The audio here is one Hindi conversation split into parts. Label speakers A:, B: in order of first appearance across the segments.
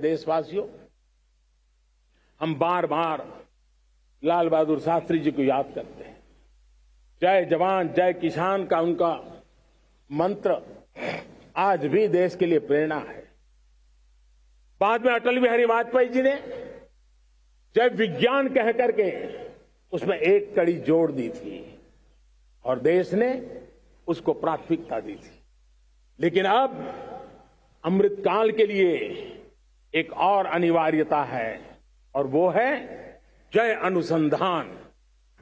A: देशवासियों, हम बार बार लाल बहादुर शास्त्री जी को याद करते हैं। जय जवान जय किसान का उनका मंत्र आज भी देश के लिए प्रेरणा है। बाद में अटल बिहारी वाजपेयी जी ने जय विज्ञान कह करके उसमें एक कड़ी जोड़ दी थी और देश ने उसको प्राथमिकता दी थी। लेकिन अब अमृतकाल के लिए एक और अनिवार्यता है और वो है जय अनुसंधान।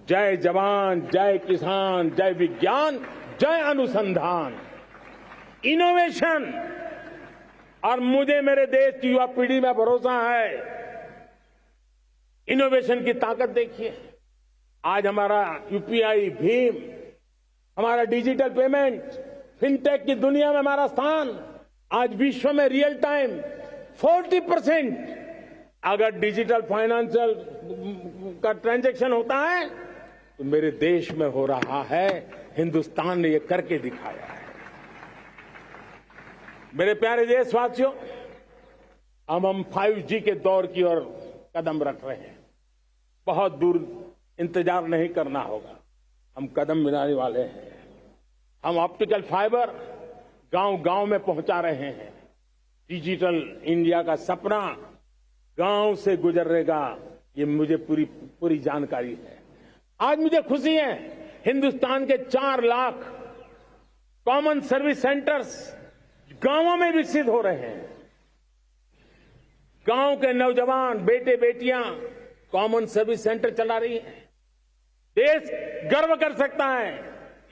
A: जय जवान जय किसान जय विज्ञान जय अनुसंधान, इनोवेशन। और मुझे मेरे देश की युवा पीढ़ी में भरोसा है, इनोवेशन की ताकत देखिए। आज हमारा यूपीआई, भीम, हमारा डिजिटल पेमेंट, फिनटेक की दुनिया में हमारा स्थान। आज विश्व में रियल टाइम 40% अगर डिजिटल फाइनेंशियल का ट्रांजैक्शन होता है तो मेरे देश में हो रहा है। हिंदुस्तान ने ये करके दिखाया है। मेरे प्यारे देशवासियों, अब हम 5G के दौर की ओर कदम रख रहे हैं। बहुत दूर इंतजार नहीं करना होगा, हम कदम मिलाने वाले हैं। हम ऑप्टिकल फाइबर गांव-गांव में पहुंचा रहे हैं। डिजिटल इंडिया का सपना गांव से गुजरेगा, ये मुझे पूरी जानकारी है। आज मुझे खुशी है, हिंदुस्तान के 4 लाख कॉमन सर्विस सेंटर्स गांवों में विकसित हो रहे हैं। गांव के नौजवान बेटे बेटियां कॉमन सर्विस सेंटर चला रही हैं। देश गर्व कर सकता है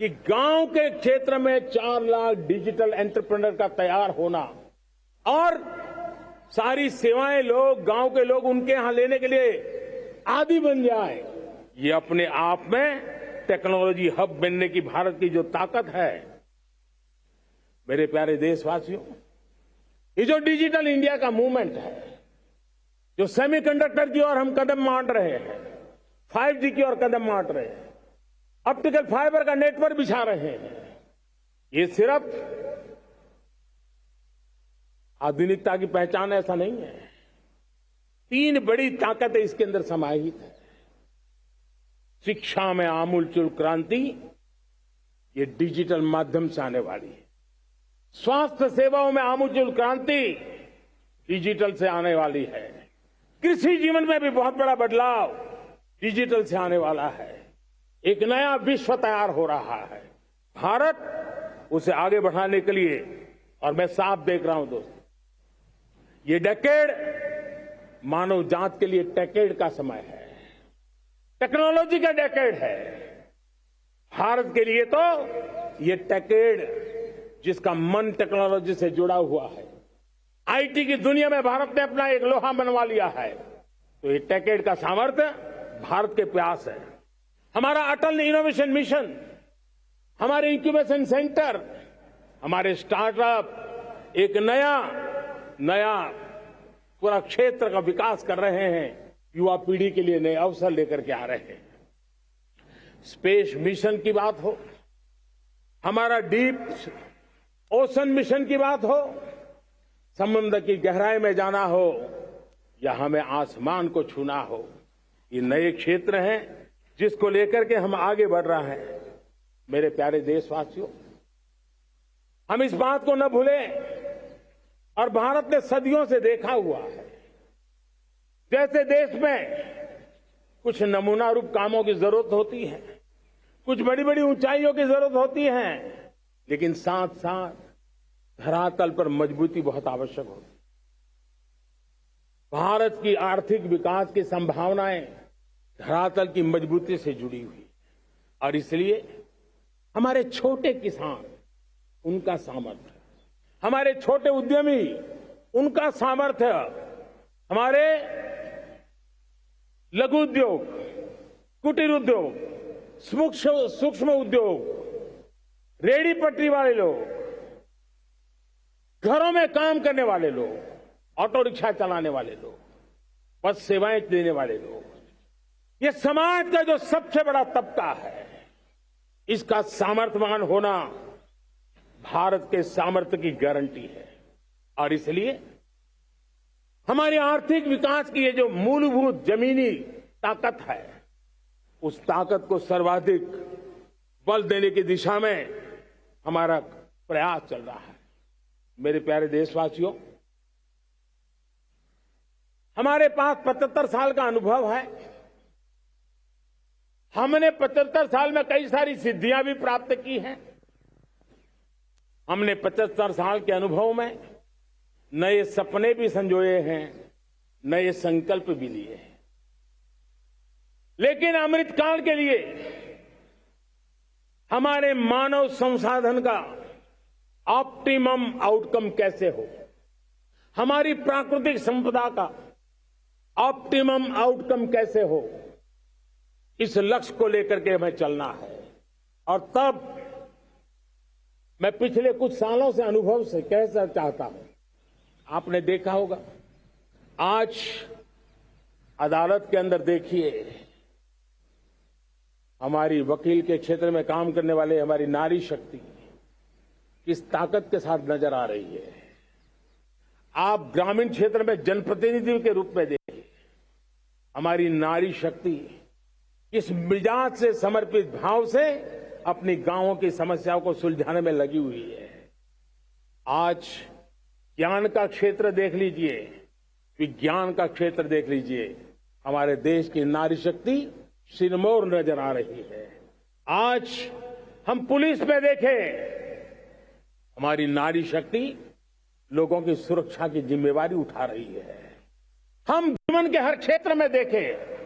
A: कि गांव के क्षेत्र में 4 लाख डिजिटल एंटरप्रेन्योर का तैयार होना और सारी सेवाएं गांव के लोग उनके यहां लेने के लिए आदी बन जाए, ये अपने आप में टेक्नोलॉजी हब बनने की भारत की जो ताकत है। मेरे प्यारे देशवासियों, ये जो डिजिटल इंडिया का मूवमेंट है, जो सेमीकंडक्टर की ओर हम कदम मांड रहे हैं, 5G की ओर कदम मांड रहे हैं, ऑप्टिकल फाइबर का नेटवर्क बिछा रहे हैं, ये सिर्फ आधुनिकता की पहचान ऐसा नहीं है। 3 बड़ी ताकतें इसके अंदर समाहित है। शिक्षा में आमूलचूल क्रांति, ये डिजिटल माध्यम से आने वाली है। स्वास्थ्य सेवाओं में आमूलचूल क्रांति डिजिटल से आने वाली है। कृषि जीवन में भी बहुत बड़ा बदलाव डिजिटल से आने वाला है। एक नया विश्व तैयार हो रहा है। भारत उसे आगे बढ़ाने के लिए, और मैं साफ देख रहा हूं दोस्तों, ये डेकेड मानव जात के लिए टेकेड का समय है, टेक्नोलॉजी का डेकेड है। भारत के लिए तो ये टेकेड जिसका मन टेक्नोलॉजी से जुड़ा हुआ है, आईटी की दुनिया में भारत ने अपना एक लोहा बनवा लिया है, तो ये टेकेड का सामर्थ्य भारत के प्यास है। हमारा अटल इनोवेशन मिशन, हमारे इंक्यूबेशन सेंटर, हमारे स्टार्टअप एक नया पूरा क्षेत्र का विकास कर रहे हैं। युवा पीढ़ी के लिए नए अवसर लेकर के आ रहे हैं। स्पेस मिशन की बात हो, हमारा डीप ओशन मिशन की बात हो, समुद्र की गहराई में जाना हो या हमें आसमान को छूना हो, ये नए क्षेत्र हैं जिसको लेकर के हम आगे बढ़ रहे हैं। मेरे प्यारे देशवासियों, हम इस बात को न भूलें, और भारत ने सदियों से देखा हुआ है, जैसे देश में कुछ नमूना रूप कामों की जरूरत होती है, कुछ बड़ी बड़ी ऊंचाइयों की जरूरत होती है, लेकिन साथ साथ धरातल पर मजबूती बहुत आवश्यक होती है। भारत की आर्थिक विकास की संभावनाएं धरातल की मजबूती से जुड़ी हुई, और इसलिए हमारे छोटे किसान, उनका सामर्थ्य, हमारे छोटे उद्यमी, उनका सामर्थ्य, हमारे लघु उद्योग, कुटीर उद्योग, सूक्ष्म उद्योग, रेहड़ी पटरी वाले लोग, घरों में काम करने वाले लोग, ऑटो रिक्शा चलाने वाले लोग, बस सेवाएं देने वाले लोग, ये समाज का जो सबसे बड़ा तबका है, इसका सामर्थ्यवान होना भारत के सामर्थ्य की गारंटी है। और इसलिए हमारी आर्थिक विकास की ये जो मूलभूत जमीनी ताकत है, उस ताकत को सर्वाधिक बल देने की दिशा में हमारा प्रयास चल रहा है। मेरे प्यारे देशवासियों, हमारे पास 75 साल का अनुभव है। हमने 75 साल में कई सारी सिद्धियां भी प्राप्त की हैं। हमने 75 साल के अनुभव में नए सपने भी संजोए हैं, नए संकल्प भी लिए हैं। लेकिन अमृतकाल के लिए हमारे मानव संसाधन का ऑप्टिमम आउटकम कैसे हो, हमारी प्राकृतिक संपदा का ऑप्टिमम आउटकम कैसे हो, इस लक्ष्य को लेकर के हमें चलना है। और तब मैं पिछले कुछ सालों से अनुभव से कहना चाहता हूं, आपने देखा होगा आज अदालत के अंदर देखिए, हमारी वकील के क्षेत्र में काम करने वाले हमारी नारी शक्ति किस ताकत के साथ नजर आ रही है। आप ग्रामीण क्षेत्र में जनप्रतिनिधि के रूप में देखिए, हमारी नारी शक्ति किस मिजाज से, समर्पित भाव से अपनी गांवों की समस्याओं को सुलझाने में लगी हुई है। आज ज्ञान का क्षेत्र देख लीजिए, विज्ञान का क्षेत्र देख लीजिए, हमारे देश की नारी शक्ति सिरमौर नजर आ रही है। आज हम पुलिस में देखें, हमारी नारी शक्ति लोगों की सुरक्षा की जिम्मेवारी उठा रही है। हम जीवन के हर क्षेत्र में देखें,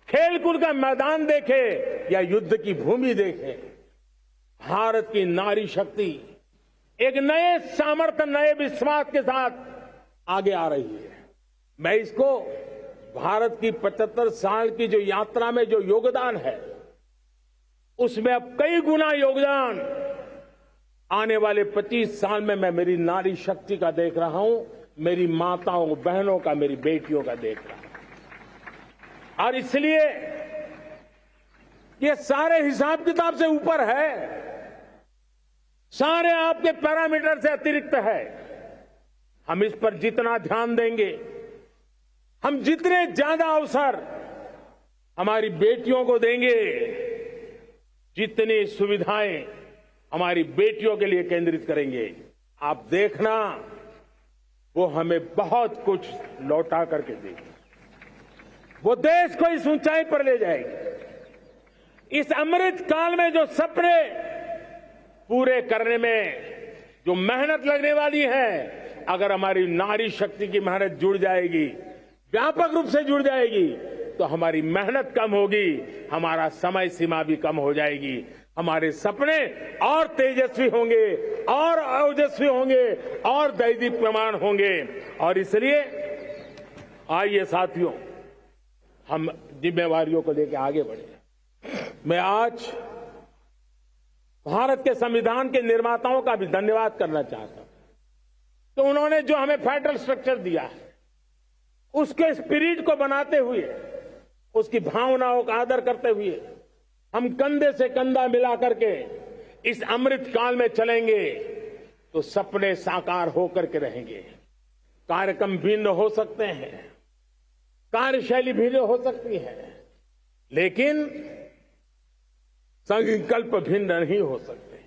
A: खेलकूद का मैदान देखें या युद्ध की भूमि देखें, भारत की नारी शक्ति एक नए सामर्थ्य, नए विश्वास के साथ आगे आ रही है। मैं इसको भारत की 75 साल की जो यात्रा में जो योगदान है, उसमें अब कई गुना योगदान आने वाले 25 साल में मैं मेरी नारी शक्ति का देख रहा हूं, मेरी माताओं, बहनों का, मेरी बेटियों का देख रहा हूं। और इसलिए ये सारे हिसाब किताब से ऊपर है, सारे आपके पैरामीटर से अतिरिक्त है। हम इस पर जितना ध्यान देंगे, हम जितने ज्यादा अवसर हमारी बेटियों को देंगे, जितनी सुविधाएं हमारी बेटियों के लिए केंद्रित करेंगे, आप देखना वो हमें बहुत कुछ लौटा करके देगी। वो देश को इस ऊंचाई पर ले जाएगी। इस अमृत काल में जो सपने पूरे करने में जो मेहनत लगने वाली है, अगर हमारी नारी शक्ति की मेहनत जुड़ जाएगी, व्यापक रूप से जुड़ जाएगी, तो हमारी मेहनत कम होगी, हमारा समय सीमा भी कम हो जाएगी, हमारे सपने और तेजस्वी होंगे, और ओजस्वी होंगे, और दैदीप्यमान होंगे। और इसलिए आइए साथियों, हम जिम्मेवारियों को लेकर आगे बढ़े। मैं आज भारत के संविधान के निर्माताओं का भी धन्यवाद करना चाहता हूं। तो उन्होंने जो हमें फेडरल स्ट्रक्चर दिया है, उसके स्पिरिट को बनाते हुए, उसकी भावनाओं का आदर करते हुए हम कंधे से कंधा मिला करके इस अमृत काल में चलेंगे, तो सपने साकार होकर के रहेंगे। कार्यक्रम भिन्न हो सकते हैं, कार्यशैली भिन्न हो सकती है, लेकिन संकल्प भिन्न नहीं हो सकते।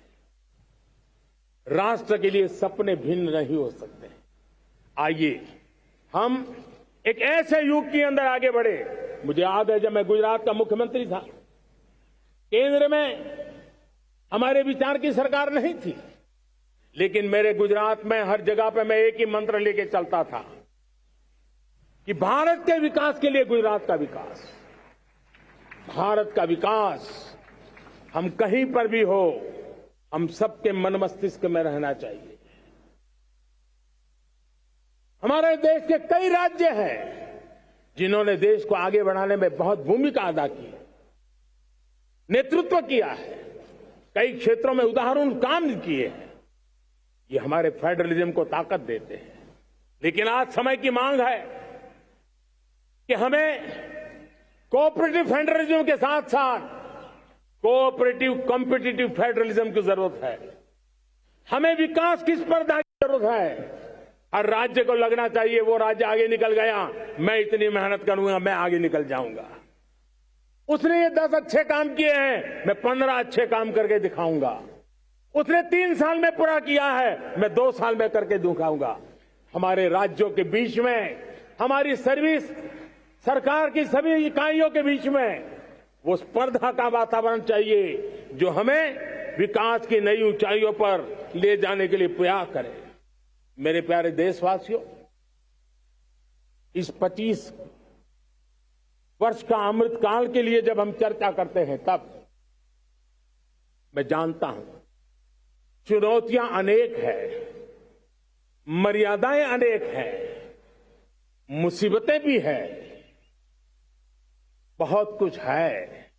A: राष्ट्र के लिए सपने भिन्न नहीं हो सकते। आइए हम एक ऐसे युग के अंदर आगे बढ़े। मुझे याद है, जब मैं गुजरात का मुख्यमंत्री था, केंद्र में हमारे विचार की सरकार नहीं थी, लेकिन मेरे गुजरात में हर जगह पे मैं एक ही मंत्र लेके चलता था कि भारत के विकास के लिए गुजरात का विकास, भारत का विकास हम कहीं पर भी हो, हम सबके मन मस्तिष्क में रहना चाहिए। हमारे देश के कई राज्य हैं जिन्होंने देश को आगे बढ़ाने में बहुत भूमिका अदा की है, नेतृत्व किया है, कई क्षेत्रों में उदाहरण काम किए हैं। ये हमारे फेडरलिज्म को ताकत देते हैं। लेकिन आज समय की मांग है कि हमें कोऑपरेटिव फेडरलिज्म के साथ साथ कोऑपरेटिव कॉम्पिटिटिव फेडरलिज्म की जरूरत है। हमें विकास की स्पर्धा की जरूरत है। हर राज्य को लगना चाहिए वो राज्य आगे निकल गया, मैं इतनी मेहनत करूंगा, मैं आगे निकल जाऊंगा। उसने ये 10 अच्छे काम किए हैं, मैं 15 अच्छे काम करके दिखाऊंगा। उसने 3 साल में पूरा किया है, मैं 2 साल में करके दिखाऊंगा। हमारे राज्यों के बीच में, हमारी सर्विस सरकार की सभी इकाइयों के बीच में वो स्पर्धा का वातावरण चाहिए जो हमें विकास की नई ऊंचाइयों पर ले जाने के लिए प्रयास करे। मेरे प्यारे देशवासियों, इस 25 वर्ष का अमृतकाल के लिए जब हम चर्चा करते हैं, तब मैं जानता हूं चुनौतियां अनेक है, मर्यादाएं अनेक हैं, मुसीबतें भी है, बहुत कुछ है।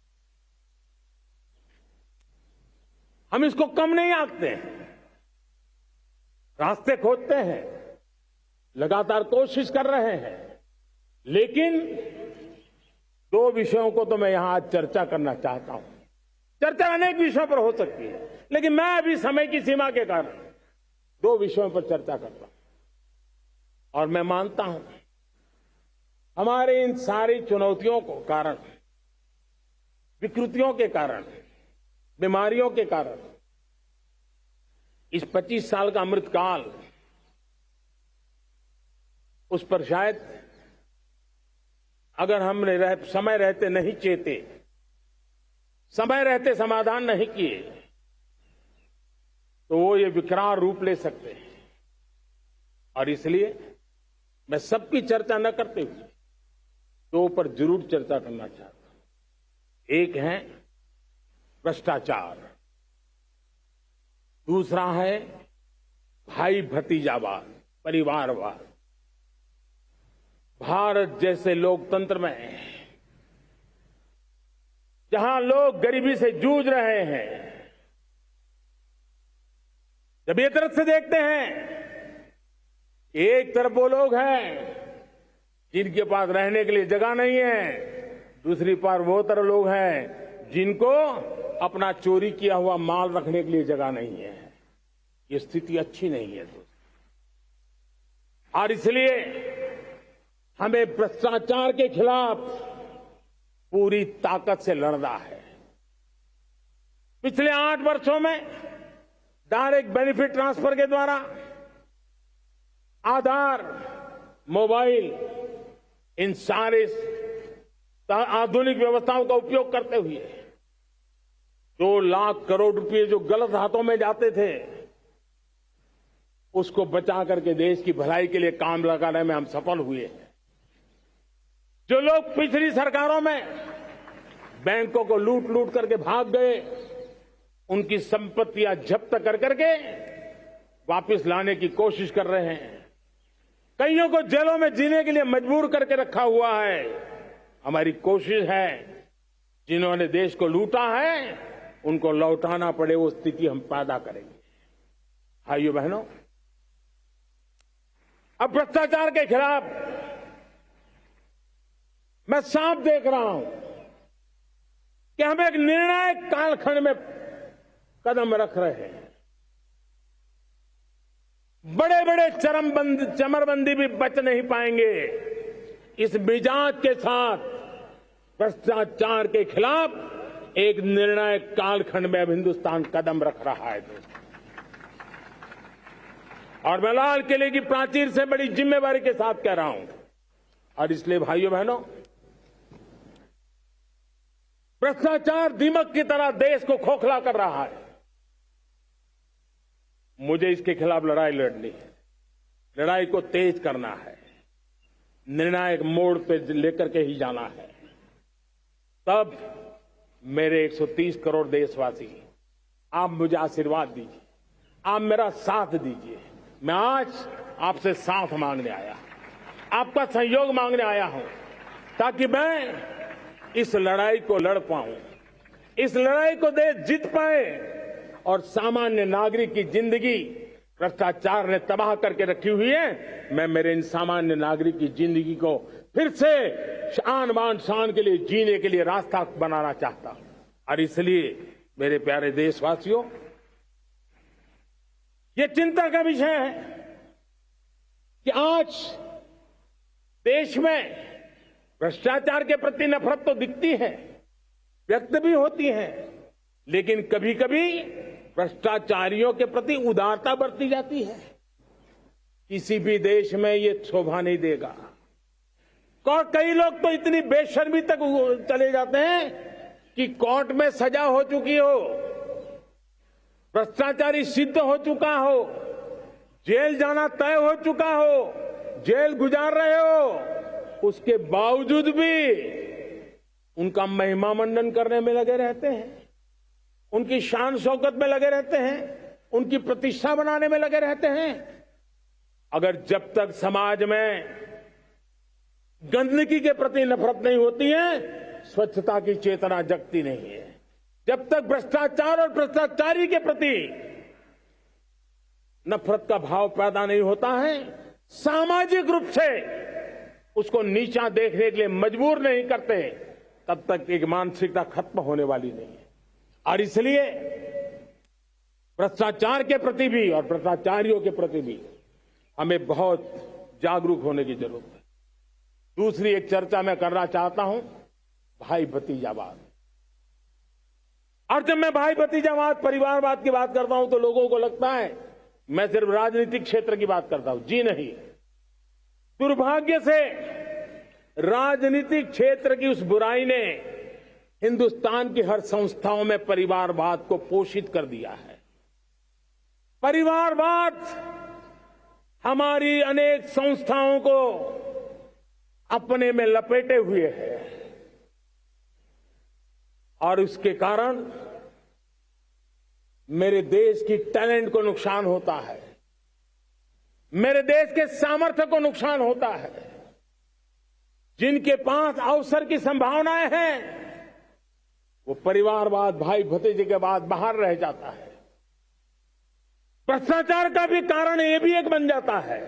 A: हम इसको कम नहीं आंकते हैं, रास्ते खोजते हैं, लगातार कोशिश कर रहे हैं। लेकिन 2 विषयों को तो मैं यहां आज चर्चा करना चाहता हूं। चर्चा अनेक विषयों पर हो सकती है, लेकिन मैं अभी समय की सीमा के कारण 2 विषयों पर चर्चा करता हूं। और मैं मानता हूं हमारे इन सारी चुनौतियों को कारण, विकृतियों के कारण, बीमारियों के कारण इस 25 साल का अमृतकाल, उस पर शायद अगर हमने समय रहते नहीं चेते, समय रहते समाधान नहीं किए, तो वो ये विकराल रूप ले सकते हैं। और इसलिए मैं सबकी चर्चा न करते हुए 2 पर जरूर चर्चा करना चाहता हूं। एक है भ्रष्टाचार, दूसरा है भाई भतीजावाद, परिवारवाद। भारत जैसे लोकतंत्र में जहां लोग गरीबी से जूझ रहे हैं, जब एक तरफ से देखते हैं, एक तरफ वो लोग हैं जिनके पास रहने के लिए जगह नहीं है, दूसरी पार वो तरह लोग हैं जिनको अपना चोरी किया हुआ माल रखने के लिए जगह नहीं है। ये स्थिति अच्छी नहीं है दोस्तों। और इसलिए हमें भ्रष्टाचार के खिलाफ पूरी ताकत से लड़ना है। पिछले 8 वर्षों में डायरेक्ट बेनिफिट ट्रांसफर के द्वारा, आधार, मोबाइल, इन सारे आधुनिक व्यवस्थाओं का उपयोग करते हुए 2 लाख करोड़ रुपए जो गलत हाथों में जाते थे, उसको बचा करके देश की भलाई के लिए काम लगाने में हम सफल हुए हैं। जो लोग पिछली सरकारों में बैंकों को लूट लूट करके भाग गए, उनकी संपत्तियां जब्त कर करके वापस लाने की कोशिश कर रहे हैं। कईयों को जेलों में जीने के लिए मजबूर करके रखा हुआ है। हमारी कोशिश है जिन्होंने देश को लूटा है उनको लौटाना पड़े, वो स्थिति हम पैदा करेंगे। भाइयों बहनों, अब भ्रष्टाचार के खिलाफ मैं साफ देख रहा हूं कि हम एक निर्णायक कालखंड में कदम रख रहे हैं। बड़े बड़े चमरबंदी भी बच नहीं पाएंगे। इस मिजाज के साथ भ्रष्टाचार के खिलाफ एक निर्णायक कालखंड में अब हिंदुस्तान कदम रख रहा है दोस्तों। और मैं लाल किले की प्राचीर से बड़ी जिम्मेवारी के साथ कह रहा हूं। और इसलिए भाइयों बहनों, भ्रष्टाचार दीमक की तरह देश को खोखला कर रहा है। मुझे इसके खिलाफ लड़ाई लड़नी है, लड़ाई को तेज करना है, निर्णायक मोड़ पे लेकर के ही जाना है। तब मेरे 130 करोड़ देशवासी, आप मुझे आशीर्वाद दीजिए, आप मेरा साथ दीजिए। मैं आज आपसे साथ मांगने आया, आपका सहयोग मांगने आया हूं, ताकि मैं इस लड़ाई को लड़ पाऊं, इस लड़ाई को देश जीत पाए और सामान्य नागरिक की जिंदगी भ्रष्टाचार ने तबाह करके रखी हुई है। मैं मेरे इन सामान्य नागरिक की जिंदगी को फिर से शान बान शान के लिए जीने के लिए रास्ता बनाना चाहता हूं। और इसलिए मेरे प्यारे देशवासियों, ये चिंता का विषय है कि आज देश में भ्रष्टाचार के प्रति नफरत तो दिखती है, व्यक्त भी होती है, लेकिन कभी कभी भ्रष्टाचारियों के प्रति उदारता बरती जाती है। किसी भी देश में ये शोभा नहीं देगा। और कई लोग तो इतनी बेशर्मी तक चले जाते हैं कि कोर्ट में सजा हो चुकी हो, भ्रष्टाचारी सिद्ध हो चुका हो, जेल जाना तय हो चुका हो, जेल गुजार रहे हो, उसके बावजूद भी उनका महिमा मंडन करने में लगे रहते हैं, उनकी शान शौकत में लगे रहते हैं, उनकी प्रतिष्ठा बनाने में लगे रहते हैं। अगर जब तक समाज में गंदगी के प्रति नफरत नहीं होती है, स्वच्छता की चेतना जगती नहीं है। जब तक भ्रष्टाचार और भ्रष्टाचारी के प्रति नफरत का भाव पैदा नहीं होता है, सामाजिक रूप से उसको नीचा देखने के लिए मजबूर नहीं करते, तब तक एक मानसिकता खत्म होने वाली नहीं है। और इसलिए भ्रष्टाचार के प्रति भी और भ्रष्टाचारियों के प्रति भी हमें बहुत जागरूक होने की जरूरत है। दूसरी एक चर्चा मैं करना चाहता हूं, भाई भतीजावाद। और जब मैं भाई भतीजावाद, परिवारवाद की बात करता हूं तो लोगों को लगता है मैं सिर्फ राजनीतिक क्षेत्र की बात करता हूं। जी नहीं, दुर्भाग्य से राजनीतिक क्षेत्र की उस बुराई ने हिंदुस्तान की हर संस्थाओं में परिवारवाद को पोषित कर दिया है। परिवारवाद हमारी अनेक संस्थाओं को अपने में लपेटे हुए है और उसके कारण मेरे देश की टैलेंट को नुकसान होता है, मेरे देश के सामर्थ्य को नुकसान होता है। जिनके पास अवसर की संभावनाएं हैं, वो परिवारवाद, भाई भतीजे के बाद बाहर रह जाता है। भ्रष्टाचार का भी कारण ये भी एक बन जाता है,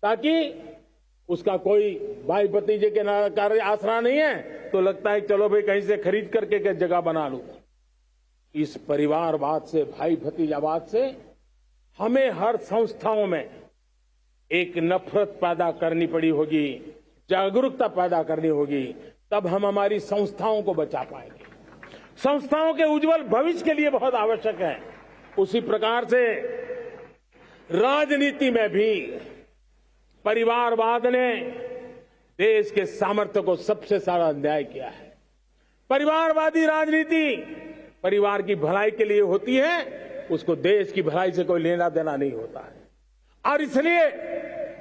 A: ताकि उसका कोई भाई भतीजे के कार्य आसरा नहीं है तो लगता है चलो भाई कहीं से खरीद करके जगह बना लूं। इस परिवारवाद से, भाई भतीजावाद से हमें हर संस्थाओं में एक नफरत पैदा करनी पड़ी होगी, जागरूकता पैदा करनी होगी, तब हम हमारी संस्थाओं को बचा पाएंगे। संस्थाओं के उज्जवल भविष्य के लिए बहुत आवश्यक है। उसी प्रकार से राजनीति में भी परिवारवाद ने देश के सामर्थ्य को सबसे सारा अन्याय किया है। परिवारवादी राजनीति परिवार की भलाई के लिए होती है, उसको देश की भलाई से कोई लेना देना नहीं होता है। और इसलिए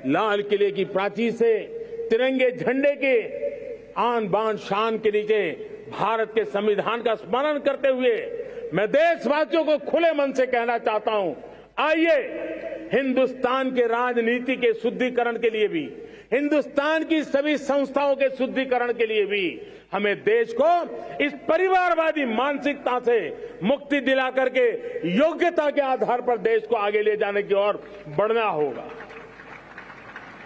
A: लाल किले की प्राचीर से तिरंगे झंडे के आन बान शान के नीचे भारत के संविधान का स्मरण करते हुए मैं देशवासियों को खुले मन से कहना चाहता हूं, आइए हिंदुस्तान के राजनीति के शुद्धिकरण के लिए भी, हिंदुस्तान की सभी संस्थाओं के शुद्धिकरण के लिए भी हमें देश को इस परिवारवादी मानसिकता से मुक्ति दिला करके योग्यता के आधार पर देश को आगे ले जाने की ओर बढ़ना होगा।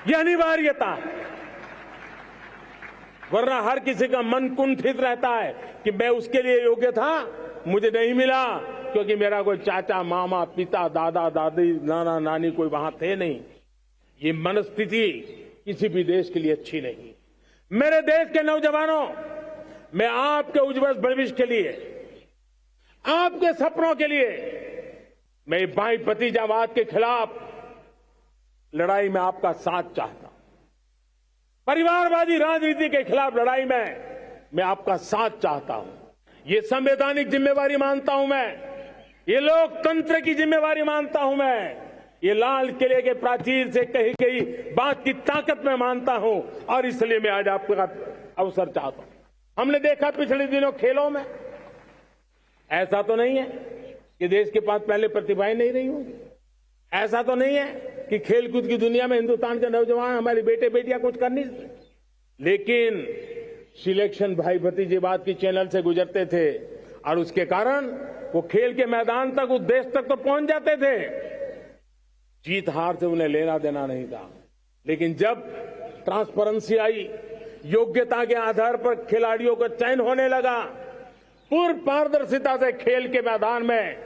A: यह अनिवार्यता है, वरना हर किसी का मन कुंठित रहता है कि मैं उसके लिए योग्य था, मुझे नहीं मिला क्योंकि मेरा कोई चाचा, मामा, पिता, दादा, दादी, नाना, नानी कोई वहां थे नहीं। ये मनस्थिति किसी भी देश के लिए अच्छी नहीं। मेरे देश के नौजवानों, मैं आपके उज्जवल भविष्य के लिए, आपके सपनों के लिए, मैं भाई भतीजावाद के खिलाफ लड़ाई में आपका साथ चाहता हूं। परिवारवादी राजनीति के खिलाफ लड़ाई में मैं आपका साथ चाहता हूं। ये संवैधानिक जिम्मेवारी मानता हूं मैं, ये लोकतंत्र की जिम्मेवारी मानता हूं मैं, ये लाल किले के प्राचीर से कही गई बात की ताकत में मानता हूं और इसलिए मैं आज आपका अवसर चाहता हूं। हमने देखा पिछले दिनों खेलों में, ऐसा तो नहीं है कि देश के पास पहले प्रतिभाएं नहीं रही होंगी, ऐसा तो नहीं है कि खेलकूद की दुनिया में हिंदुस्तान के नौजवान, हमारे बेटे बेटियां कुछ कर नहीं सकते, लेकिन सिलेक्शन भाई भतीजेवाद की चैनल से गुजरते थे और उसके कारण वो खेल के मैदान तक, उस देश तक तो पहुंच जाते थे। जीत हार से उन्हें लेना देना नहीं था, लेकिन जब ट्रांसपेरेंसी आई, योग्यता के आधार पर खिलाड़ियों का चयन होने लगा, पूर्ण पारदर्शिता से खेल के मैदान में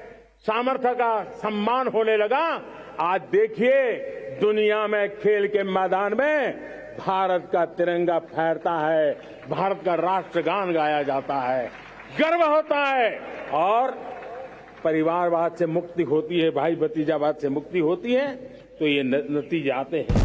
A: सामर्थ्य का सम्मान होने लगा, आज देखिए दुनिया में खेल के मैदान में भारत का तिरंगा फहरता है, भारत का राष्ट्रगान गाया जाता है, गर्व होता है और परिवारवाद से मुक्ति होती है, भाई भतीजावाद से मुक्ति होती है, तो ये नतीजे आते हैं।